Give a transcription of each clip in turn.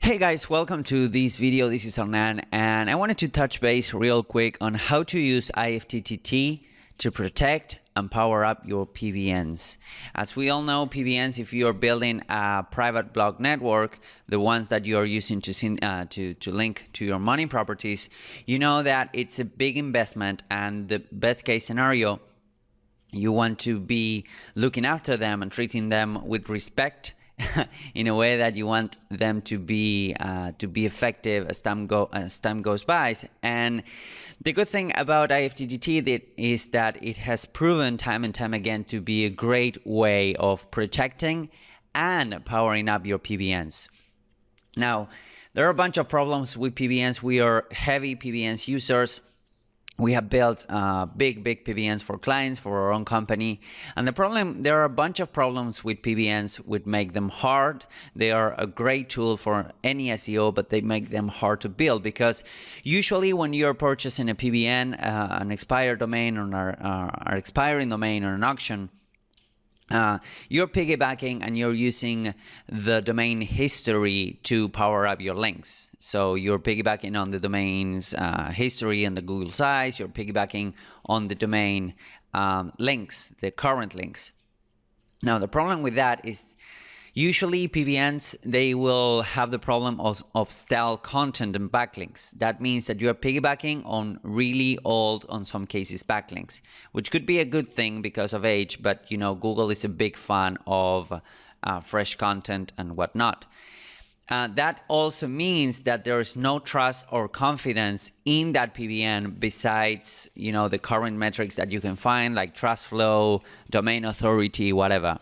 Hey guys, welcome to this video. This is Hernan, and I wanted to touch base real quick on how to use IFTTT to protect and power up your PBNs. As we all know, PBNs, if you're building a private block network, the ones that you're using to link to your money properties, you know that it's a big investment, and the best case scenario, you want to be looking after them and treating them with respect in a way that you want them to be effective as time goes by. And the good thing about IFTTT is that it has proven time and time again to be a great way of protecting and powering up your PBNs. Now, there are a bunch of problems with PBNs. We are heavy PBNs users. We have built big PBNs for clients, for our own company. And there are a bunch of problems with PBNs which make them hard. They are a great tool for any SEO, but they make them hard to build because usually when you're purchasing a PBN, an expired domain or an expiring domain or an auction, you're piggybacking and you're using the domain history to power up your links. So you're piggybacking on the domain's history and the Google size. You're piggybacking on the domain links, the current links. Now, the problem with that is usually PBNs, they will have the problem of stale content and backlinks. That means that you're piggybacking on really old, on some cases, backlinks, which could be a good thing because of age, but you know, Google is a big fan of fresh content and whatnot. That also means that there is no trust or confidence in that PBN besides, you know, the current metrics that you can find like trust flow, domain authority, whatever.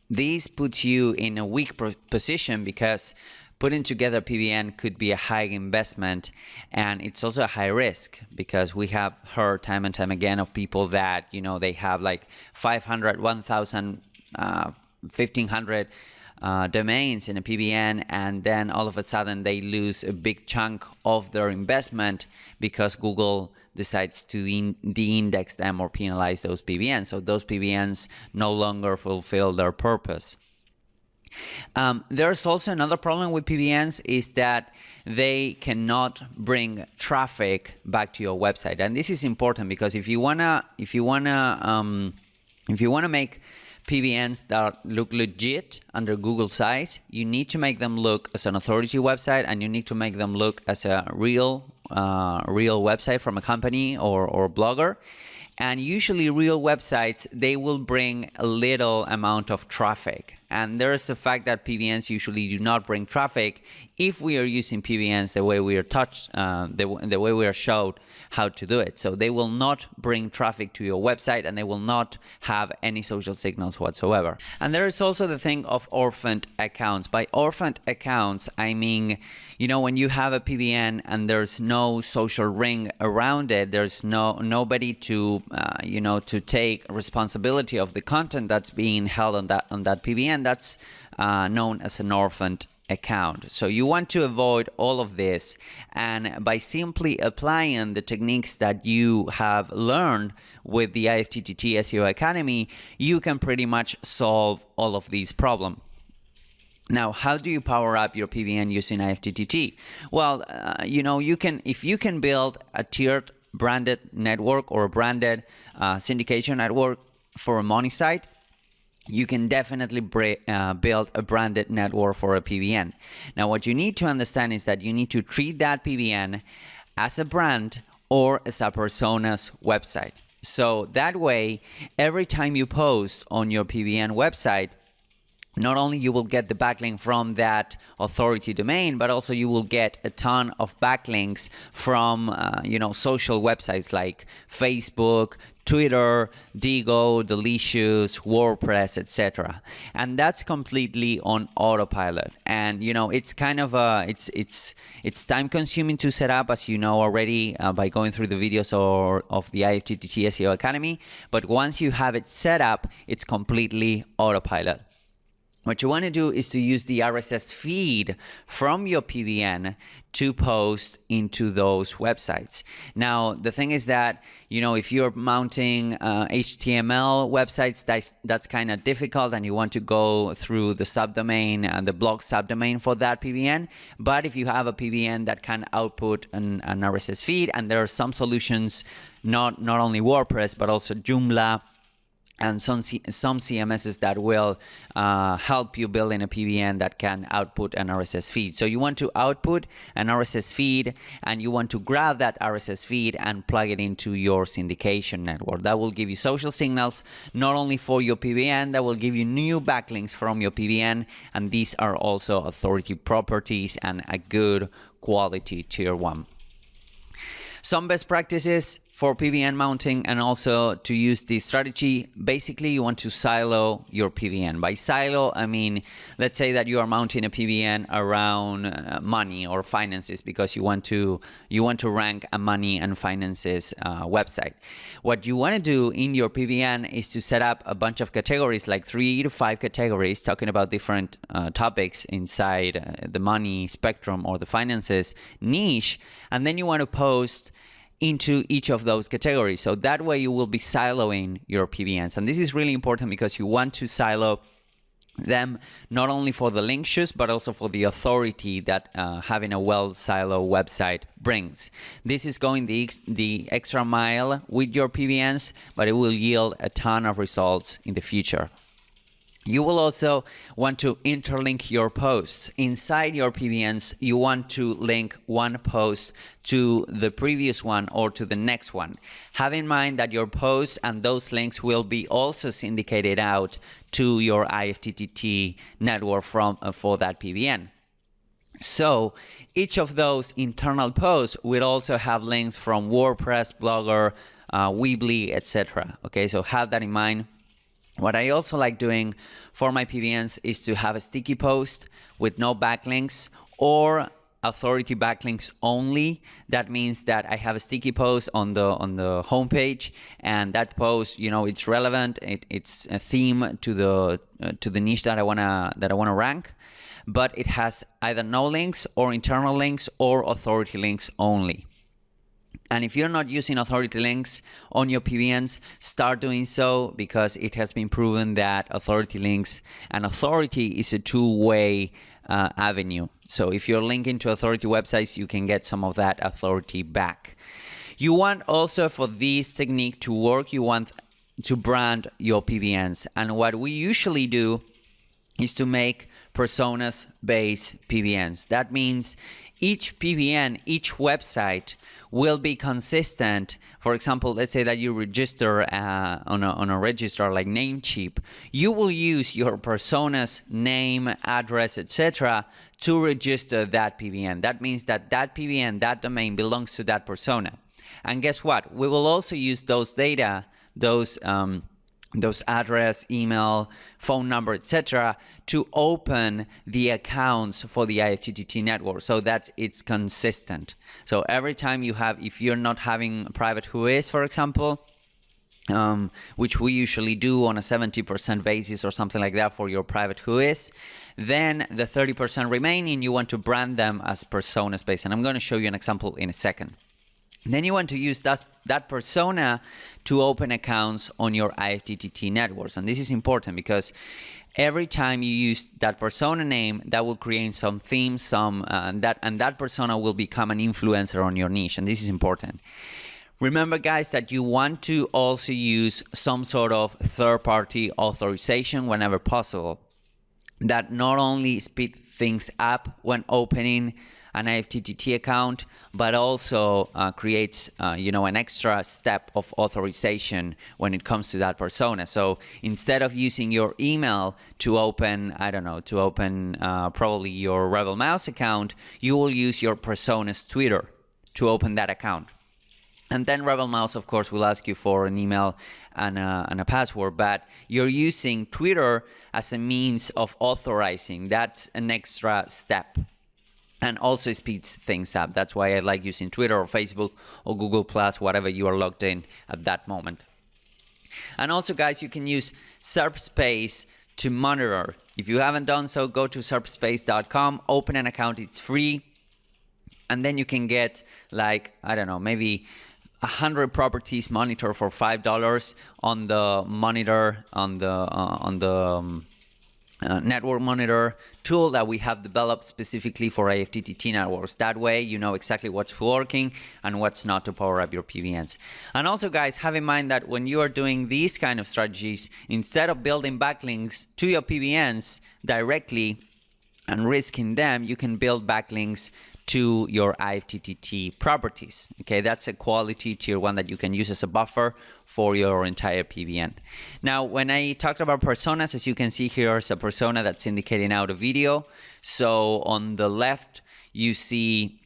This puts you in a weak position because putting together PBN could be a high investment, and it's also a high risk because we have heard time and time again of people that, you know, they have like 500, 1,000, 1,500 domains in a PBN, and then all of a sudden they lose a big chunk of their investment because Google decides to de-index them or penalize those PBNs. So those PBNs no longer fulfill their purpose. There's also another problem with PBNs is that they cannot bring traffic back to your website, and this is important because if you wanna make PBNs that look legit under Google sites, you need to make them look as an authority website, and you need to make them look as a real website from a company or blogger. And usually real websites, they will bring a little amount of traffic. And there is the fact that PBNs usually do not bring traffic if we are using PBNs the way we are the way we are showed how to do it. So they will not bring traffic to your website, and they will not have any social signals whatsoever. And there is also the thing of orphaned accounts. By orphaned accounts, I mean, you know, when you have a PBN and there's no social ring around it, there's nobody to to take responsibility of the content that's being held on that PBN. That's known as an orphaned account. So you want to avoid all of this, and by simply applying the techniques that you have learned with the IFTTT SEO Academy, you can pretty much solve all of these problems. Now, how do you power up your PBN using IFTTT? Well, if you can build a tiered branded network or a branded syndication network for a money site, you can definitely build a branded network for a PBN. Now, what you need to understand is that you need to treat that PBN as a brand or as a persona's website. So that way, every time you post on your PBN website, not only you will get the backlink from that authority domain, but also you will get a ton of backlinks from social websites like Facebook, Twitter, Digo, Delicious, WordPress, etc. And that's completely on autopilot. And it's kind of it's time consuming to set up, as you know already by going through the videos of the IFTTT SEO Academy. But once you have it set up, it's completely autopilot. What you want to do is to use the RSS feed from your PBN to post into those websites. Now, the thing is that, if you're mounting HTML websites, that's kind of difficult, and you want to go through the subdomain and the blog subdomain for that PBN. But if you have a PBN that can output an RSS feed, and there are some solutions, not only WordPress, but also Joomla, and some CMSs that will help you build in a PBN that can output an RSS feed. So you want to output an RSS feed, and you want to grab that RSS feed and plug it into your syndication network. That will give you social signals, not only for your PBN, that will give you new backlinks from your PBN, and these are also authority properties and a good quality tier 1. Some best practices for PBN mounting and also to use this strategy. Basically, you want to silo your PBN. By silo, I mean, let's say that you are mounting a PBN around money or finances, because you want to rank a money and finances website. What you want to do in your PBN is to set up a bunch of categories, like 3 to 5 categories, talking about different topics inside the money spectrum or the finances niche, and then you want to post into each of those categories. So that way you will be siloing your PBNs. And this is really important because you want to silo them not only for the link shoes, but also for the authority that having a well-siloed website brings. This is going the extra mile with your PBNs, but it will yield a ton of results in the future. You will also want to interlink your posts. Inside your PBNs, you want to link one post to the previous one or to the next one. Have in mind that your posts and those links will be also syndicated out to your IFTTT network for that PBN. So each of those internal posts will also have links from WordPress, Blogger, Weebly, etc. Okay, so have that in mind. What I also like doing for my PBNs is to have a sticky post with no backlinks or authority backlinks only. That means that I have a sticky post on the homepage, and that post, it's relevant. It's a theme to the niche that I wanna rank, but it has either no links or internal links or authority links only. And if you're not using authority links on your PBNs, start doing so, because it has been proven that authority links and authority is a two-way avenue. So if you're linking to authority websites, you can get some of that authority back. You want also, for this technique to work, you want to brand your PBNs. And what we usually do is to make personas-based PBNs. That means each PBN, each website will be consistent. For example, let's say that you register on a registrar like Namecheap. You will use your persona's name, address, etc. to register that PBN. That means that PBN, that domain, belongs to that persona. And guess what? We will also use those data, those address, email, phone number, etc., to open the accounts for the IFTTT network, so that it's consistent. So every time you have, if you're not having a private whois, for example, which we usually do on a 70% basis or something like that for your private whois, then the 30% remaining, you want to brand them as persona based. And I'm going to show you an example in a second. Then you want to use that persona to open accounts on your IFTTT networks. And this is important because every time you use that persona name, that will create some themes, and that persona will become an influencer on your niche. And this is important. Remember, guys, that you want to also use some sort of third-party authorization whenever possible. That not only speed things up when opening an IFTTT account, but also creates an extra step of authorization when it comes to that persona. So instead of using your email to open, probably your Rebel Mouse account, you will use your persona's Twitter to open that account. And then Rebel Mouse, of course, will ask you for an email and a password, but you're using Twitter as a means of authorizing. That's an extra step. And also speeds things up. That's why I like using Twitter or Facebook or Google+, whatever you are logged in at that moment. And also, guys, you can use SERP space to monitor. If you haven't done so, go to serpspace.com, open an account, it's free. And then you can get like, I don't know, maybe 100 properties monitored for $5 on the monitor, on the network monitor tool that we have developed specifically for IFTTT networks. That way you know exactly what's working and what's not to power up your PBNs. And also, guys, have in mind that when you are doing these kind of strategies, instead of building backlinks to your PBNs directly and risking them, you can build backlinks to your IFTTT properties. Okay, that's a quality tier 1 that you can use as a buffer for your entire PBN. Now, when I talked about personas, as you can see here is a persona that's indicating out a video. So on the left, you see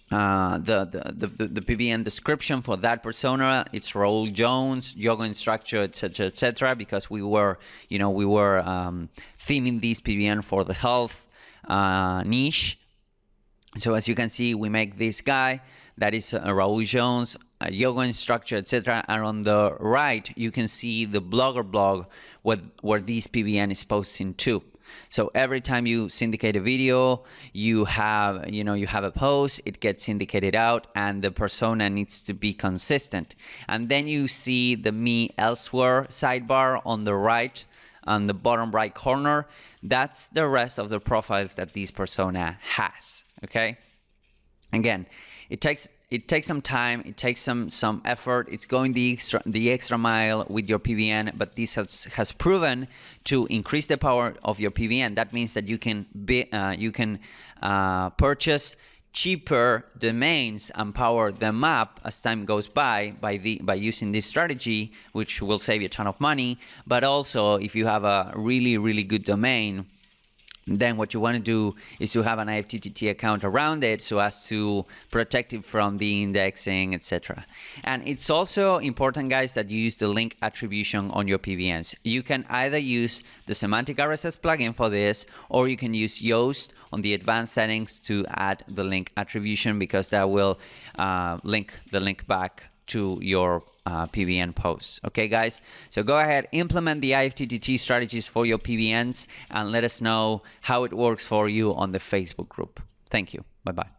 the PBN description for that persona. It's Raul Jones, yoga instructor, etc., because we were theming this PBN for the health niche. So as you can see, we make this guy that is Raul Jones, a yoga instructor, etc. And on the right, you can see the blogger blog where this PBN is posting to. So every time you syndicate a video, you have a post, it gets syndicated out, and the persona needs to be consistent. And then you see the Me Elsewhere sidebar on the right, on the bottom right corner. That's the rest of the profiles that this persona has. Okay, again, it takes some time, it takes some effort. It's going the extra mile with your PBN, but this has proven to increase the power of your PBN. That means that you can purchase cheaper domains and power them up as time goes by using this strategy, which will save you a ton of money. But also, if you have a really good domain, then what you want to do is to have an IFTTT account around it so as to protect it from the indexing, etc. And it's also important, guys, that you use the link attribution on your PBNs. You can either use the semantic RSS plugin for this, or you can use Yoast on the advanced settings to add the link attribution, because that will link the link back to your PBN posts. Okay, guys, so go ahead, implement the IFTTT strategies for your PBNs and let us know how it works for you on the Facebook group. Thank you. Bye-bye.